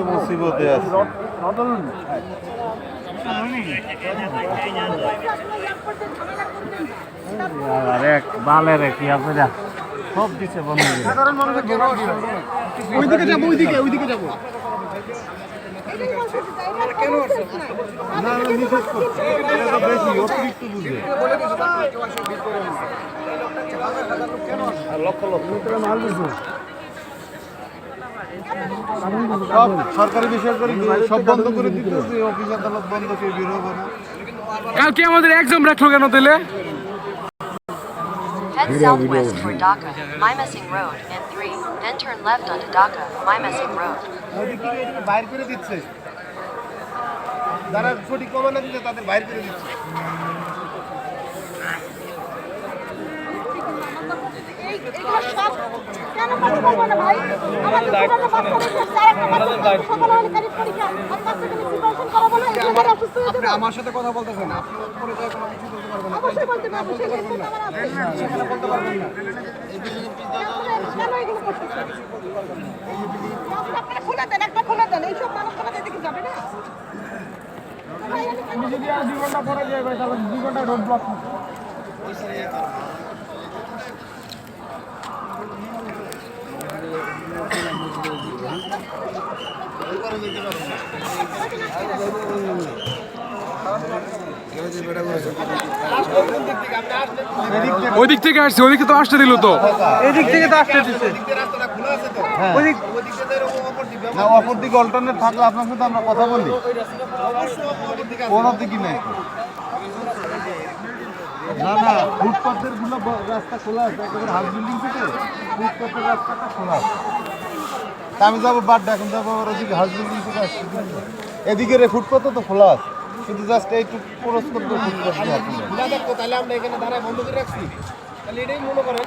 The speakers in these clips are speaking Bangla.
মুসিবতে আছে বালের কি আপনারা সব দিচ্ছে বন্ধু সাধারণ মানুষের ওইদিকে যাবো ওইদিকে যাবো কেন না নিষেধ করছে বেশি অতিরিক্ত বুঝে লক্ষ লক্ষ মাল বুঝবো সব সরকারি বেসরকারি সব বন্ধ করে দিতেছে অফিস আদালত বন্ধ কেউ বের হবে না কালকে আমাদের এক্সাম রাখলো কেন তাহলে Head southwest for Dhaka, Mymensingh Road, and 3, then turn left onto Dhaka, Mymensingh Road. বাইর করে দিচ্ছে যারা সঠিক কমানা দিচ্ছে তাদের বাইর করে দিচ্ছে আমার সাথে কথা বলতেছেন আপনি উপরে যায় কোনো কিছু বলতে পারবেন না অবশ্যই বলতে পারবেন সেখানে বলতে পারবেন না এই বিল্ডিং কেন এগুলো করতেছেন আপনারা খুলে দেন এই সব মানুষ কোথা থেকে যাবে না আমি যদি আর 2 ঘন্টা পরে যাই ভাই তাহলে 2 ঘন্টা রোড ব্লক হবে ওই সাইডে ওইদিক থেকে আসছে ওইদিকে তো আসতে দিল তো এদিক থেকে তো আসতে দিচ্ছে রাস্তাটা খোলা আছে তো ওইদিক থেকে না অপর দিকে অল্টারনেট থাকলে আপনার সাথে আমরা কথা বলি কোন দিকে নাই না না ফুটপাথের গুলো রাস্তা খোলা আছে একেবারে হাউস বিল্ডিং থেকে ফুটপাথের রাস্তাটা খোলা আছে আমি যাবো বাড্ডা এখন যাবো ওদিকে হাউস বিল্ডিং থেকে আসছি এদিকে রে ফুটপাথও তো খোলা আছে শুধু জাস্ট এইটু ক্রস করতে ফুটপাথ খোলা দেখো তাহলে আমরা এখানে দাঁড়ায় বন্ধ করে রাখছি তাহলে এটাই মনে করেন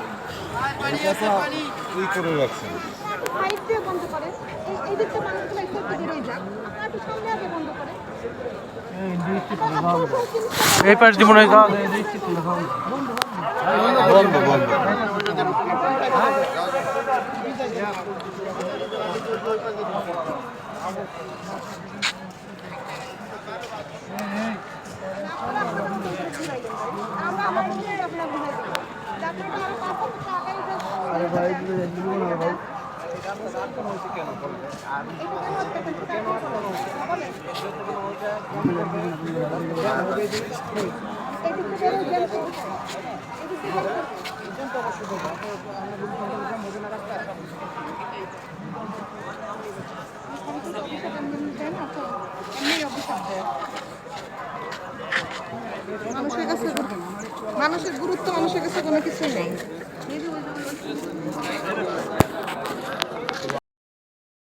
এই করে রাখছি বন্ধ করে এই দিকটা মানুষগুলো একটু বেরিয়ে যাক আপনারা একটু সামনে আগে বন্ধ করে এই পাশ দিয়ে মনে হয় বন্ধ বন্ধ মানুষের গুরুত্ব মানুষের কাছে কোনো কিছু নেই